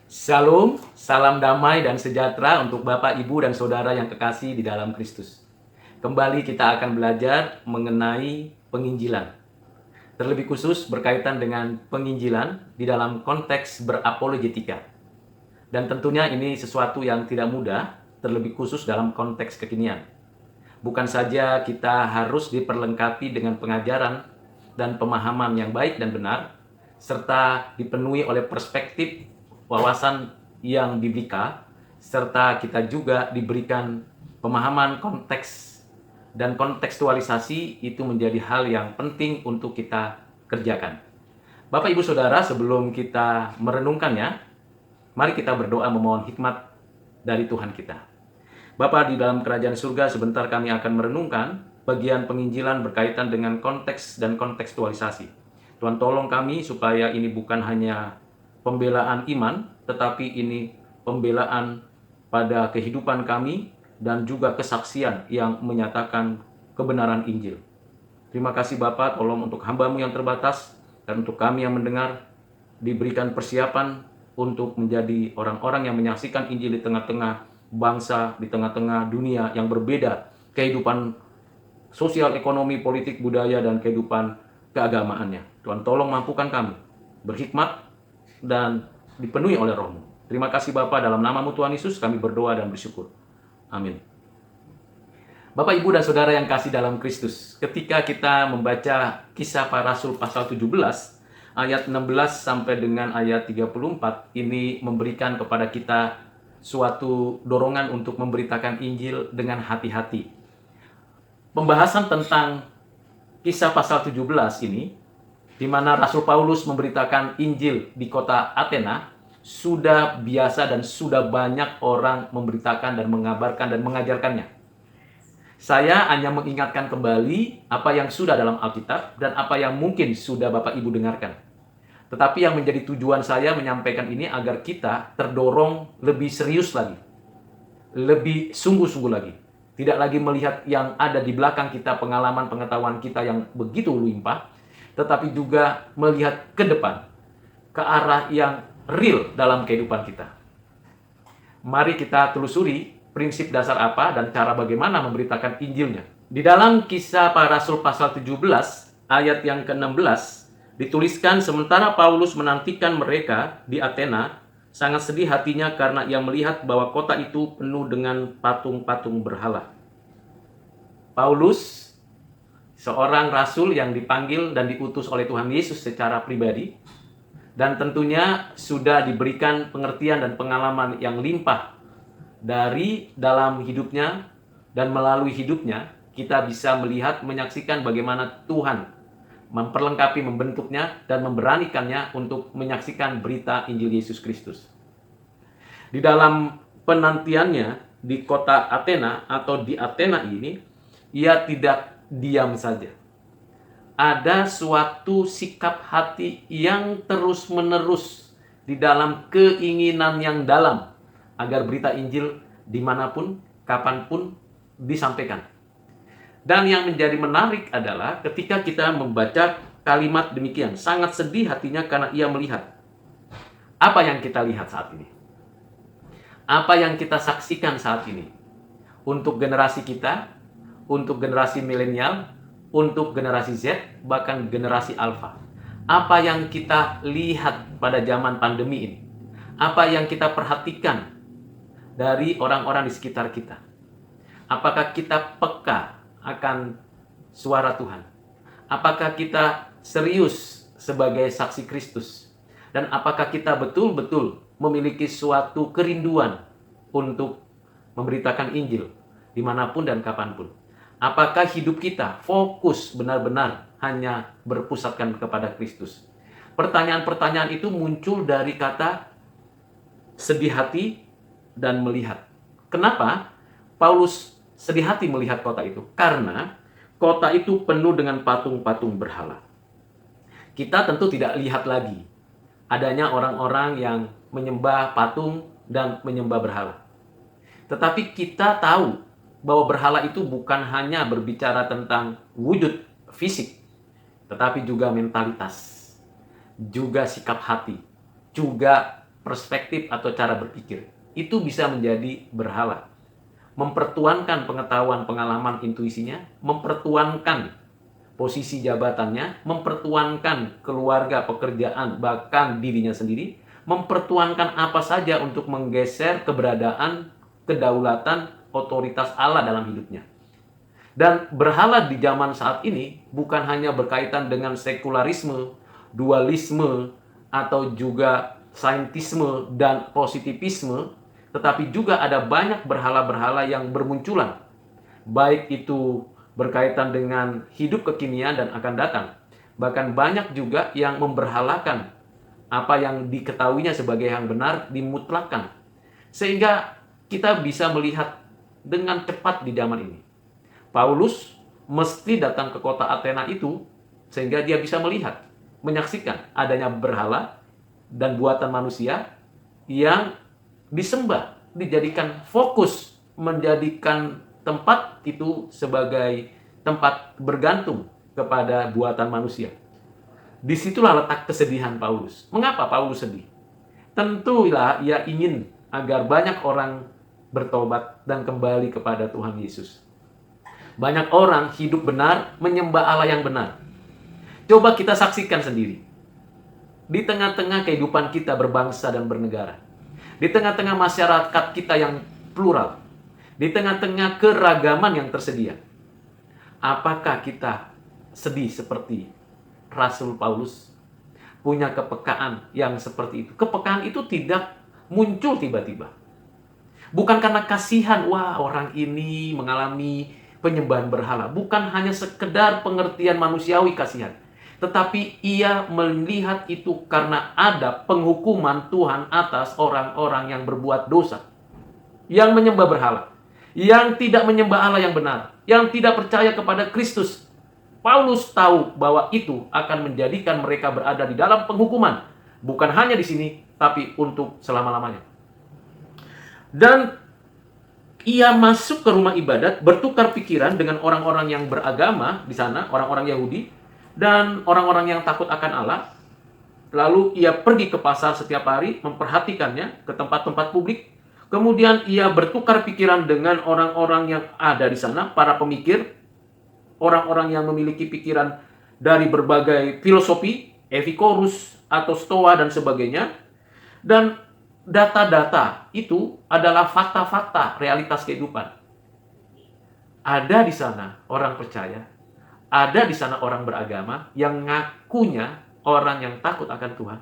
Shalom, salam damai dan sejahtera untuk Bapak, Ibu, dan Saudara yang kekasih di dalam Kristus. Kembali kita akan belajar mengenai penginjilan. Terlebih khusus berkaitan dengan penginjilan di dalam konteks berapologetika. Dan tentunya ini sesuatu yang tidak mudah, terlebih khusus dalam konteks kekinian. Bukan saja kita harus diperlengkapi dengan pengajaran dan pemahaman yang baik dan benar, serta dipenuhi oleh perspektif wawasan yang biblikal, serta kita juga diberikan pemahaman konteks dan kontekstualisasi. Itu menjadi hal yang penting untuk kita kerjakan. Bapak, Ibu, Saudara, sebelum kita merenungkannya, mari kita berdoa memohon hikmat dari Tuhan kita. Bapa di dalam kerajaan surga, sebentar kami akan merenungkan bagian penginjilan berkaitan dengan konteks dan kontekstualisasi. Tuhan, tolong kami supaya ini bukan hanya pembelaan iman, tetapi ini pembelaan pada kehidupan kami dan juga kesaksian yang menyatakan kebenaran Injil. Terima kasih Bapa, tolong untuk hamba-Mu yang terbatas dan untuk kami yang mendengar, diberikan persiapan untuk menjadi orang-orang yang menyaksikan Injil di tengah-tengah bangsa, di tengah-tengah dunia yang berbeda, kehidupan sosial, ekonomi, politik, budaya, dan kehidupan keagamaannya. Tuhan, tolong mampukan kami berhikmat dan dipenuhi oleh Roh-Mu. Terima kasih Bapa, dalam nama-Mu Tuhan Yesus kami berdoa dan bersyukur. Amin. Bapak, Ibu, dan Saudara yang kasih dalam Kristus, ketika kita membaca Kisah Para Rasul pasal 17, ayat 16 sampai dengan ayat 34, ini memberikan kepada kita suatu dorongan untuk memberitakan Injil dengan hati-hati. Pembahasan tentang Kisah pasal 17 ini, di mana Rasul Paulus memberitakan Injil di kota Athena, sudah biasa dan sudah banyak orang memberitakan dan mengabarkan dan mengajarkannya. Saya hanya mengingatkan kembali apa yang sudah dalam Alkitab dan apa yang mungkin sudah Bapak Ibu dengarkan. Tetapi yang menjadi tujuan saya menyampaikan ini agar kita terdorong lebih serius lagi, lebih sungguh-sungguh lagi. Tidak lagi melihat yang ada di belakang kita, pengalaman pengetahuan kita yang begitu limpah, tetapi juga melihat ke depan, ke arah yang real dalam kehidupan kita. Mari kita telusuri prinsip dasar apa dan cara bagaimana memberitakan Injilnya. Di dalam Kisah Para Rasul pasal 17, ayat yang ke-16, dituliskan, sementara Paulus menantikan mereka di Athena, sangat sedih hatinya karena ia melihat bahwa kota itu penuh dengan patung-patung berhala. Paulus, seorang rasul yang dipanggil dan diutus oleh Tuhan Yesus secara pribadi, dan tentunya sudah diberikan pengertian dan pengalaman yang limpah dari dalam hidupnya, dan melalui hidupnya kita bisa melihat, menyaksikan bagaimana Tuhan memperlengkapi, membentuknya, dan memberanikannya untuk menyaksikan berita Injil Yesus Kristus. Di dalam penantiannya di kota Athena atau di Athena ini, ia tidak diam saja. Ada suatu sikap hati yang terus-menerus di dalam keinginan yang dalam agar berita Injil dimanapun, kapanpun disampaikan. Dan yang menjadi menarik adalah ketika kita membaca kalimat demikian, sangat sedih hatinya karena ia melihat. Apa yang kita lihat saat ini? Apa yang kita saksikan saat ini? Untuk generasi kita, untuk generasi milenial, untuk generasi Z, bahkan generasi Alpha. Apa yang kita lihat pada zaman pandemi ini? Apa yang kita perhatikan dari orang-orang di sekitar kita? Apakah kita peka akan suara Tuhan? Apakah kita serius sebagai saksi Kristus? Dan apakah kita betul-betul memiliki suatu kerinduan untuk memberitakan Injil dimanapun dan kapanpun? Apakah hidup kita fokus benar-benar hanya berpusatkan kepada Kristus? Pertanyaan-pertanyaan itu muncul dari kata sedih hati dan melihat. Kenapa Paulus sedih hati melihat kota itu? Karena kota itu penuh dengan patung-patung berhala. Kita tentu tidak lihat lagi adanya orang-orang yang menyembah patung dan menyembah berhala. Tetapi kita tahu bahwa berhala itu bukan hanya berbicara tentang wujud fisik, tetapi juga mentalitas, juga sikap hati, juga perspektif atau cara berpikir, itu bisa menjadi berhala. Mempertuankan pengetahuan, pengalaman, intuisinya, mempertuankan posisi jabatannya, mempertuankan keluarga, pekerjaan, bahkan dirinya sendiri, mempertuankan apa saja untuk menggeser keberadaan, kedaulatan, otoritas Allah dalam hidupnya. Dan berhala di zaman saat ini bukan hanya berkaitan dengan sekularisme, dualisme, atau juga saintisme dan positivisme, tetapi juga ada banyak berhala-berhala yang bermunculan. Baik itu berkaitan dengan hidup kekinian dan akan datang. Bahkan banyak juga yang memberhalakan apa yang diketahuinya sebagai yang benar dimutlakkan. Sehingga kita bisa melihat dengan cepat di zaman ini. Paulus mesti datang ke kota Athena itu sehingga dia bisa melihat, menyaksikan adanya berhala dan buatan manusia yang disembah, dijadikan fokus, menjadikan tempat itu sebagai tempat bergantung kepada buatan manusia. Disitulah letak kesedihan Paulus. Mengapa Paulus sedih? Tentulah ia ingin agar banyak orang bertobat dan kembali kepada Tuhan Yesus. Banyak orang hidup benar, menyembah Allah yang benar. Coba kita saksikan sendiri. Di tengah-tengah kehidupan kita berbangsa dan bernegara. Di tengah-tengah masyarakat kita yang plural. Di tengah-tengah keragaman yang tersedia. Apakah kita sedih seperti Rasul Paulus? Punya kepekaan yang seperti itu. Kepekaan itu tidak muncul tiba-tiba. Bukan karena kasihan, wah orang ini mengalami penyembahan berhala. Bukan hanya sekedar pengertian manusiawi kasihan. Tetapi ia melihat itu karena ada penghukuman Tuhan atas orang-orang yang berbuat dosa. Yang menyembah berhala. Yang tidak menyembah Allah yang benar. Yang tidak percaya kepada Kristus. Paulus tahu bahwa itu akan menjadikan mereka berada di dalam penghukuman. Bukan hanya di sini, tapi untuk selama-lamanya. Dan ia masuk ke rumah ibadat, bertukar pikiran dengan orang-orang yang beragama di sana, orang-orang Yahudi, dan orang-orang yang takut akan Allah. Lalu ia pergi ke pasar setiap hari, memperhatikannya, ke tempat-tempat publik. Kemudian ia bertukar pikiran dengan orang-orang yang ada di sana, para pemikir, orang-orang yang memiliki pikiran dari berbagai filosofi, Epikurus atau Stoa dan sebagainya. Dan data-data itu adalah fakta-fakta realitas kehidupan. Ada di sana orang percaya, ada di sana orang beragama yang ngakunya orang yang takut akan Tuhan,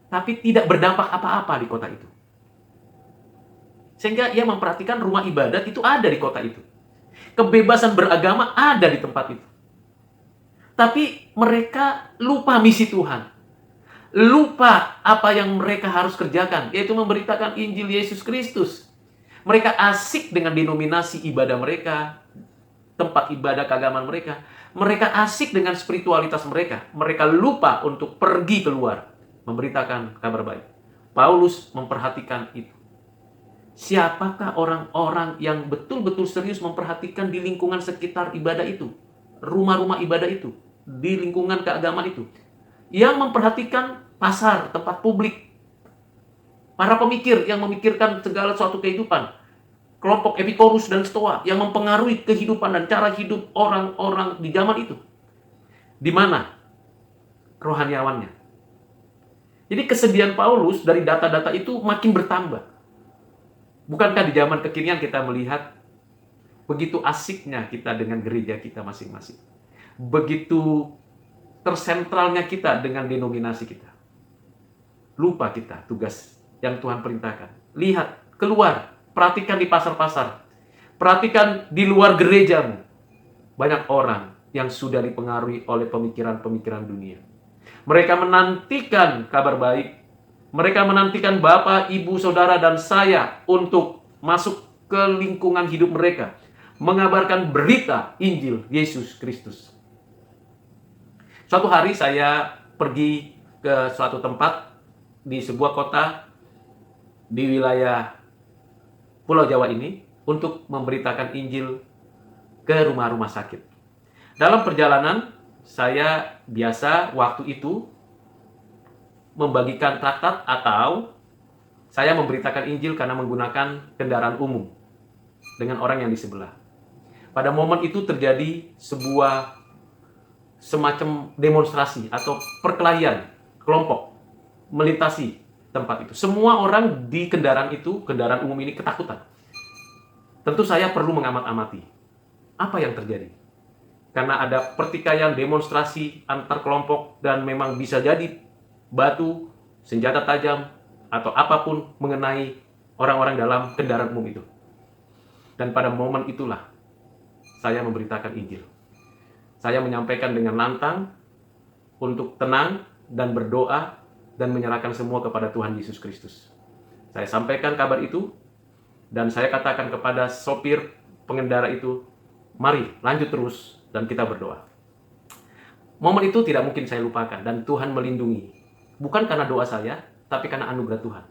tapi tidak berdampak apa-apa di kota itu. Sehingga ia memperhatikan rumah ibadat itu ada di kota itu. Kebebasan beragama ada di tempat itu. Tapi mereka lupa misi Tuhan. Lupa apa yang mereka harus kerjakan, yaitu memberitakan Injil Yesus Kristus. Mereka asik dengan denominasi ibadah mereka, tempat ibadah keagamaan mereka. Mereka asik dengan spiritualitas mereka. Mereka lupa untuk pergi keluar, memberitakan kabar baik. Paulus memperhatikan itu. Siapakah orang-orang yang betul-betul serius memperhatikan di lingkungan sekitar ibadah itu? Rumah-rumah ibadah itu? Di lingkungan keagamaan itu? Yang memperhatikan pasar, tempat publik. Para pemikir yang memikirkan segala suatu kehidupan. Kelompok Epikurus dan Stoa yang mempengaruhi kehidupan dan cara hidup orang-orang di zaman itu. Di mana rohaniawannya? Jadi kesedihan Paulus dari data-data itu makin bertambah. Bukankah di zaman kekinian kita melihat begitu asiknya kita dengan gereja kita masing-masing? Begitu tersentralnya kita dengan denominasi kita. Lupa kita tugas yang Tuhan perintahkan. Lihat, keluar, perhatikan di pasar-pasar. Perhatikan di luar gerejamu. Banyak orang yang sudah dipengaruhi oleh pemikiran-pemikiran dunia. Mereka menantikan kabar baik. Mereka menantikan Bapak, Ibu, Saudara, dan saya untuk masuk ke lingkungan hidup mereka. Mengabarkan berita Injil Yesus Kristus. Suatu hari saya pergi ke suatu tempat di sebuah kota di wilayah Pulau Jawa ini untuk memberitakan Injil ke rumah-rumah sakit. Dalam perjalanan, saya biasa waktu itu membagikan traktat atau Saya memberitakan Injil karena menggunakan kendaraan umum dengan orang yang di sebelah. Pada momen itu terjadi sebuah semacam demonstrasi atau perkelahian kelompok melintasi tempat itu. Semua orang di kendaraan itu, kendaraan umum ini ketakutan. Tentu saya perlu mengamat-amati apa yang terjadi. Karena ada pertikaian demonstrasi antar kelompok dan memang bisa jadi batu, senjata tajam, atau apapun mengenai orang-orang dalam kendaraan umum itu. Dan pada momen itulah saya memberitakan Injil. Saya menyampaikan dengan lantang untuk tenang dan berdoa dan menyerahkan semua kepada Tuhan Yesus Kristus. Saya sampaikan kabar itu dan saya katakan kepada sopir pengendara itu, mari lanjut terus dan kita berdoa. Momen itu tidak mungkin saya lupakan dan Tuhan melindungi. Bukan karena doa saya, tapi karena anugerah Tuhan.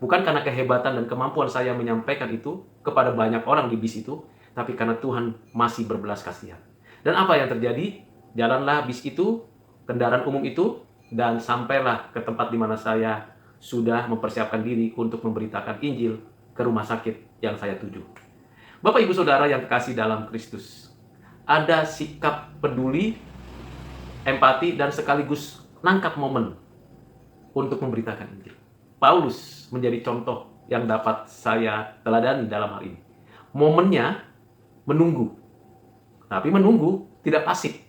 Bukan karena kehebatan dan kemampuan saya menyampaikan itu kepada banyak orang di bis itu, tapi karena Tuhan masih berbelas kasihan. Dan apa yang terjadi? Jalanlah bis itu, kendaraan umum itu, dan sampailah ke tempat di mana saya sudah mempersiapkan diri untuk memberitakan Injil ke rumah sakit yang saya tuju. Bapak Ibu Saudara yang kekasih dalam Kristus, ada sikap peduli, empati, dan sekaligus nangkap momen untuk memberitakan Injil. Paulus menjadi contoh yang dapat saya teladani dalam hal ini. Momennya menunggu, tapi menunggu tidak pasif.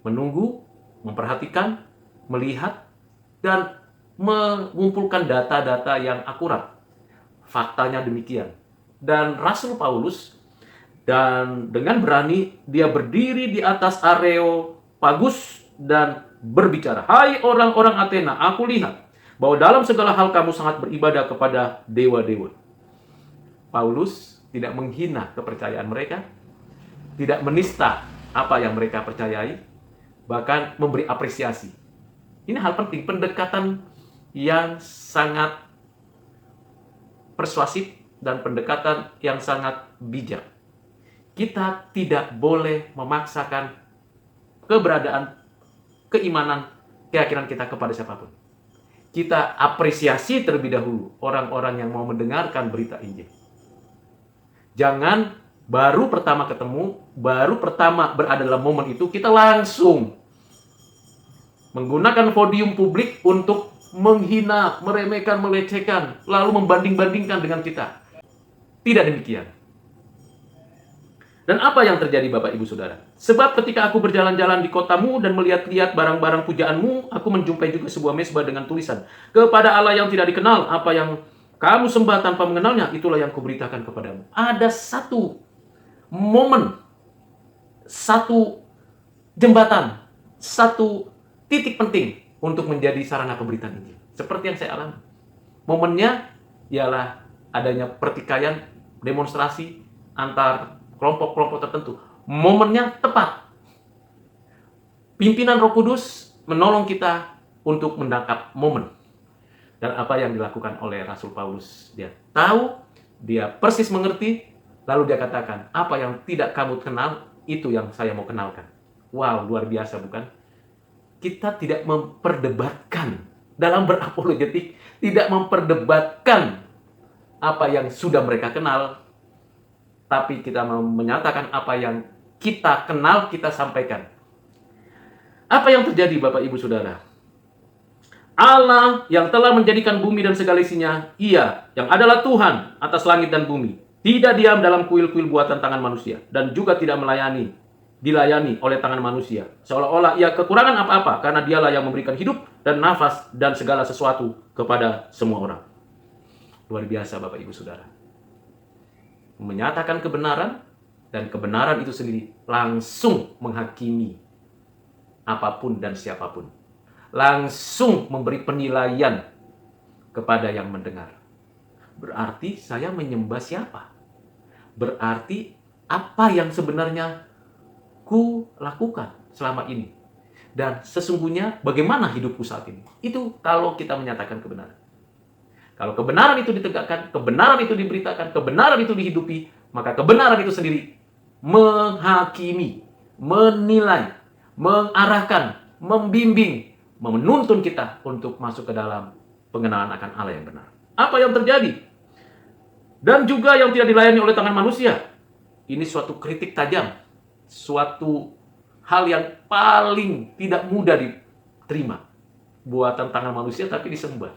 Menunggu, memperhatikan, melihat, dan mengumpulkan data-data yang akurat. Faktanya demikian. Dan Rasul Paulus, dan dengan berani dia berdiri di atas Areopagus dan berbicara, "Hai orang-orang Athena, aku lihat bahwa dalam segala hal kamu sangat beribadah kepada dewa-dewa." Paulus tidak menghina kepercayaan mereka, tidak menista apa yang mereka percayai, bahkan memberi apresiasi. Ini hal penting, pendekatan yang sangat persuasif dan pendekatan yang sangat bijak. Kita tidak boleh memaksakan keberadaan, keimanan, keyakinan kita kepada siapapun. Kita apresiasi terlebih dahulu orang-orang yang mau mendengarkan berita Injil. Jangan baru pertama ketemu, baru pertama berada dalam momen itu, kita langsung menggunakan podium publik untuk menghina, meremehkan, melecehkan, lalu membanding-bandingkan dengan kita. Tidak demikian. Dan apa yang terjadi Bapak Ibu Saudara? Sebab ketika aku berjalan-jalan di kotamu dan melihat-lihat barang-barang pujaanmu, aku menjumpai juga sebuah mezbah dengan tulisan, "Kepada Allah yang tidak dikenal, apa yang kamu sembah tanpa mengenalnya, itulah yang kuberitakan kepadamu." Ada satu momen, satu jembatan, satu titik penting untuk menjadi sarana pemberitaan Injil. Seperti yang saya alami. Momennya ialah adanya pertikaian, demonstrasi antar kelompok-kelompok tertentu. Momennya tepat. Pimpinan Roh Kudus menolong kita untuk menangkap momen. Dan apa yang dilakukan oleh Rasul Paulus? Dia tahu, dia persis mengerti, lalu dia katakan, apa yang tidak kamu kenal, itu yang saya mau kenalkan. Wow, luar biasa bukan? Kita tidak memperdebatkan dalam berapologetik, tidak memperdebatkan apa yang sudah mereka kenal, tapi kita menyatakan apa yang kita kenal, kita sampaikan. Apa yang terjadi Bapak Ibu Saudara? Allah yang telah menjadikan bumi dan segala isinya, Ia yang adalah Tuhan atas langit dan bumi, tidak diam dalam kuil-kuil buatan tangan manusia, dan juga tidak dilayani oleh tangan manusia, seolah-olah Ia kekurangan apa-apa, karena Dialah yang memberikan hidup dan nafas dan segala sesuatu kepada semua orang. Luar biasa Bapak Ibu Saudara. Menyatakan kebenaran, dan kebenaran itu sendiri langsung menghakimi apapun dan siapapun. Langsung memberi penilaian kepada yang mendengar. Berarti saya menyembah siapa? Berarti apa yang sebenarnya ku lakukan selama ini? Dan sesungguhnya bagaimana hidupku saat ini? Itu kalau kita menyatakan kebenaran. Kalau kebenaran itu ditegakkan, kebenaran itu diberitakan, kebenaran itu dihidupi, maka kebenaran itu sendiri menghakimi, menilai, mengarahkan, membimbing, menuntun kita untuk masuk ke dalam pengenalan akan Allah yang benar. Apa yang terjadi? Dan juga yang tidak dilayani oleh tangan manusia. Ini suatu kritik tajam, suatu hal yang paling tidak mudah diterima. Buatan tangan manusia tapi disembah.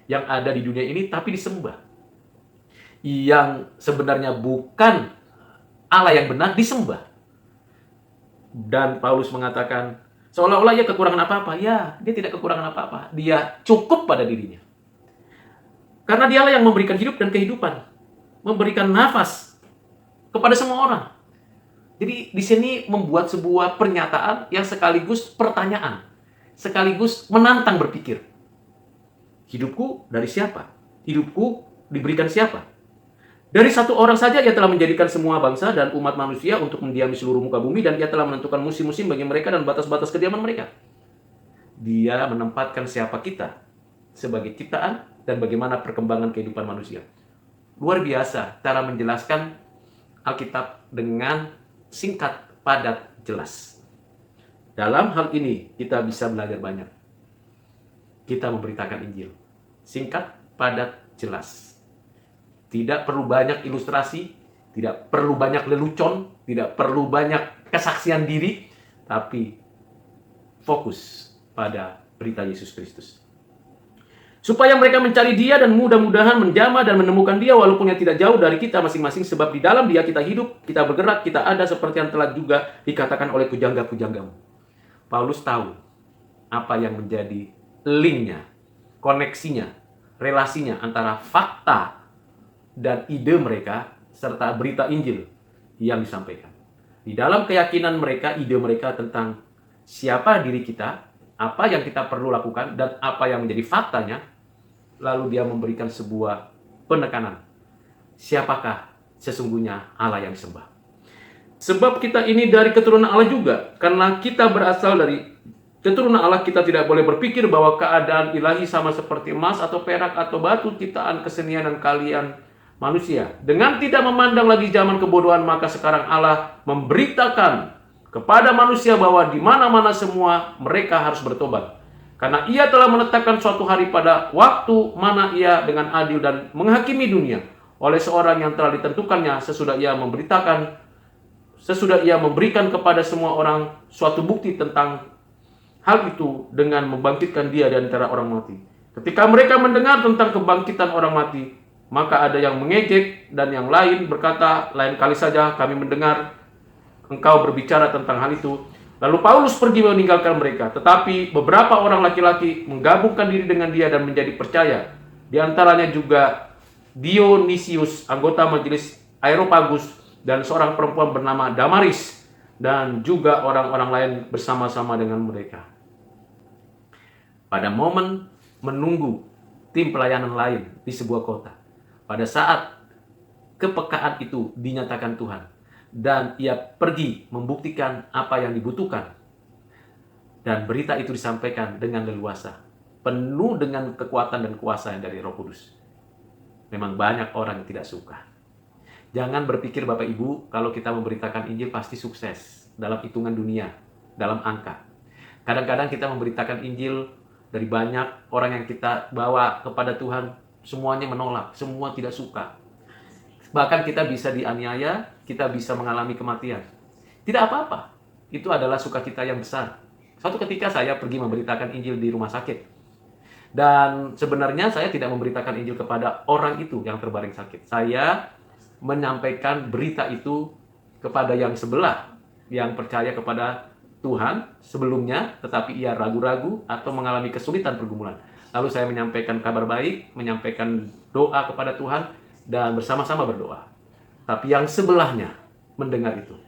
Yang ada di dunia ini tapi disembah. Yang sebenarnya bukan Allah yang benar disembah. Dan Paulus mengatakan, seolah-olah ia kekurangan apa-apa. Ya, dia tidak kekurangan apa-apa. Dia cukup pada dirinya. Karena dialah yang memberikan hidup dan kehidupan. Memberikan nafas kepada semua orang. Jadi di sini membuat sebuah pernyataan yang sekaligus pertanyaan. Sekaligus menantang berpikir. Hidupku dari siapa? Hidupku diberikan siapa? Dari satu orang saja ia telah menjadikan semua bangsa dan umat manusia untuk mendiami seluruh muka bumi, dan ia telah menentukan musim-musim bagi mereka dan batas-batas kediaman mereka. Dia menempatkan siapa kita sebagai ciptaan dan bagaimana perkembangan kehidupan manusia. Luar biasa cara menjelaskan Alkitab dengan singkat, padat, jelas. Dalam hal ini kita bisa belajar banyak. Kita memberitakan Injil. Singkat, padat, jelas. Tidak perlu banyak ilustrasi, tidak perlu banyak lelucon, tidak perlu banyak kesaksian diri, tapi fokus pada berita Yesus Kristus. Supaya mereka mencari Dia dan mudah-mudahan menjamah dan menemukan Dia walaupun yang tidak jauh dari kita masing-masing, sebab di dalam Dia kita hidup, kita bergerak, kita ada seperti yang telah juga dikatakan oleh pujangga-pujanggamu. Paulus tahu apa yang menjadi linknya, koneksinya, relasinya antara fakta dan ide mereka, serta berita Injil yang disampaikan. Di dalam keyakinan mereka, ide mereka tentang siapa diri kita, apa yang kita perlu lakukan, dan apa yang menjadi faktanya, lalu dia memberikan sebuah penekanan. Siapakah sesungguhnya Allah yang disembah? Sebab kita ini dari keturunan Allah juga. Karena kita berasal dari keturunan Allah, kita tidak boleh berpikir bahwa keadaan ilahi sama seperti emas atau perak atau batu ciptaan kesenian dan kalian manusia. Dengan tidak memandang lagi zaman kebodohan, maka sekarang Allah memberitakan kepada manusia bahwa di mana-mana semua mereka harus bertobat. Karena Ia telah menetapkan suatu hari pada waktu mana Ia dengan adil dan menghakimi dunia oleh seorang yang telah ditentukannya sesudah Ia memberikan kepada semua orang suatu bukti tentang hal itu dengan membangkitkan Dia dari antara orang mati. Ketika mereka mendengar tentang kebangkitan orang mati, maka ada yang mengejek dan yang lain berkata, lain kali saja kami mendengar engkau berbicara tentang hal itu. Lalu Paulus pergi meninggalkan mereka. Tetapi beberapa orang laki-laki menggabungkan diri dengan dia dan menjadi percaya. Di antaranya juga Dionysius, anggota majelis Areopagus, dan seorang perempuan bernama Damaris, dan juga orang-orang lain bersama-sama dengan mereka. Pada momen menunggu tim pelayanan lain di sebuah kota, pada saat kepekaan itu dinyatakan Tuhan, dan ia pergi membuktikan apa yang dibutuhkan, dan berita itu disampaikan dengan leluasa, penuh dengan kekuatan dan kuasa yang dari Roh Kudus. Memang banyak orang yang tidak suka. Jangan berpikir Bapak Ibu, kalau kita memberitakan Injil pasti sukses dalam hitungan dunia, dalam angka. Kadang-kadang kita memberitakan Injil dari banyak orang yang kita bawa kepada Tuhan, semuanya menolak, semua tidak suka. Bahkan kita bisa dianiaya, kita bisa mengalami kematian. Tidak apa-apa, itu adalah sukacita yang besar. Suatu ketika saya pergi memberitakan Injil di rumah sakit. Dan sebenarnya saya tidak memberitakan Injil kepada orang itu yang terbaring sakit. Saya menyampaikan berita itu kepada yang sebelah, yang percaya kepada Tuhan sebelumnya, tetapi ia ragu-ragu atau mengalami kesulitan pergumulan. Lalu saya menyampaikan kabar baik, menyampaikan doa kepada Tuhan, dan bersama-sama berdoa. Tapi yang sebelahnya mendengar itu.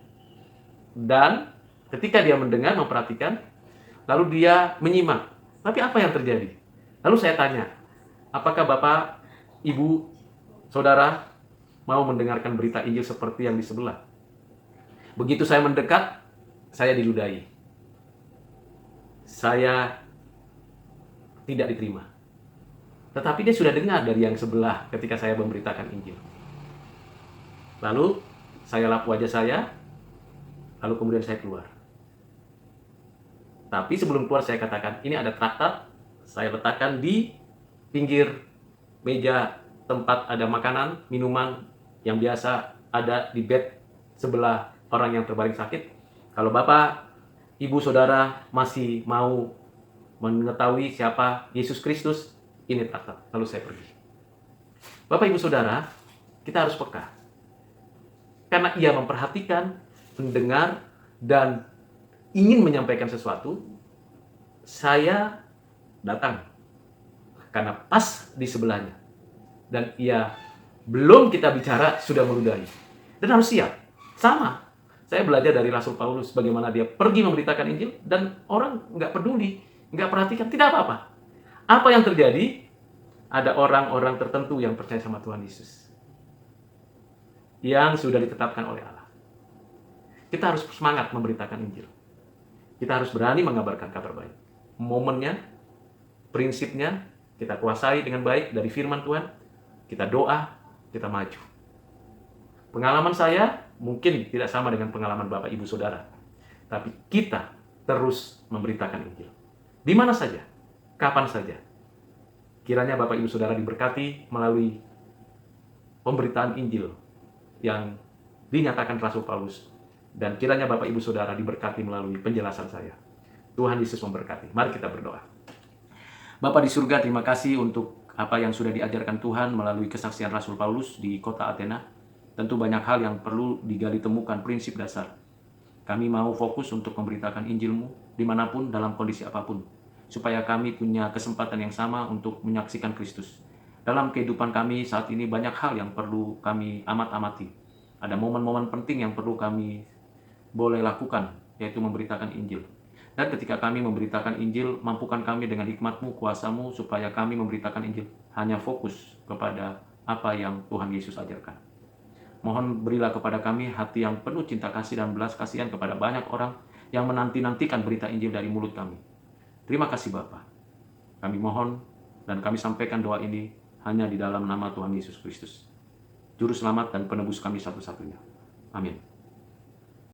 Dan ketika dia mendengar, memperhatikan, lalu dia menyimak. Tapi apa yang terjadi? Lalu saya tanya, apakah Bapak, Ibu, Saudara mau mendengarkan berita Injil seperti yang di sebelah? Begitu saya mendekat, saya diludahi. Saya tidak diterima. Tetapi dia sudah dengar dari yang sebelah ketika saya memberitakan Injil. Lalu saya lap wajah saya, lalu kemudian saya keluar. Tapi sebelum keluar saya katakan, ini ada traktat, saya letakkan di pinggir meja tempat ada makanan, minuman yang biasa ada di bed sebelah orang yang terbaring sakit. Kalau Bapak, Ibu, Saudara masih mau mengetahui siapa Yesus Kristus, ini traktat, lalu saya pergi. Bapak, Ibu, Saudara, kita harus peka. Karena ia memperhatikan, mendengar, dan ingin menyampaikan sesuatu, saya datang. Karena pas di sebelahnya. Dan ia belum kita bicara, sudah meludahi. Dan harus siap. Sama. Saya belajar dari Rasul Paulus, bagaimana dia pergi memberitakan Injil, dan orang nggak peduli, nggak perhatikan, tidak apa-apa. Apa yang terjadi? Ada orang-orang tertentu yang percaya sama Tuhan Yesus. Yang sudah ditetapkan oleh Allah. Kita harus semangat memberitakan Injil. Kita harus berani mengabarkan kabar baik. Momennya, prinsipnya, kita kuasai dengan baik dari firman Tuhan. Kita doa, kita maju. Pengalaman saya mungkin tidak sama dengan pengalaman Bapak, Ibu, Saudara. Tapi kita terus memberitakan Injil. Di mana saja, kapan saja. Kiranya Bapak, Ibu, Saudara diberkati melalui pemberitaan Injil yang dinyatakan Rasul Paulus. Dan kiranya Bapak, Ibu, Saudara diberkati melalui penjelasan saya. Tuhan Yesus memberkati. Mari kita berdoa. Bapa di surga, terima kasih untuk apa yang sudah diajarkan Tuhan melalui kesaksian Rasul Paulus di kota Athena. Tentu banyak hal yang perlu digali temukan, prinsip dasar. Kami mau fokus untuk memberitakan Injil-Mu dimanapun, dalam kondisi apapun. Supaya kami punya kesempatan yang sama untuk menyaksikan Kristus. Dalam kehidupan kami saat ini banyak hal yang perlu kami amat-amati. Ada momen-momen penting yang perlu kami boleh lakukan, yaitu memberitakan Injil. Dan ketika kami memberitakan Injil, mampukan kami dengan hikmat-Mu, kuasa-Mu, supaya kami memberitakan Injil hanya fokus kepada apa yang Tuhan Yesus ajarkan. Mohon berilah kepada kami hati yang penuh cinta kasih dan belas kasihan kepada banyak orang yang menanti-nantikan berita Injil dari mulut kami. Terima kasih Bapa. Kami mohon dan kami sampaikan doa ini hanya di dalam nama Tuhan Yesus Kristus, Juru Selamat dan Penebus kami satu-satunya. Amin.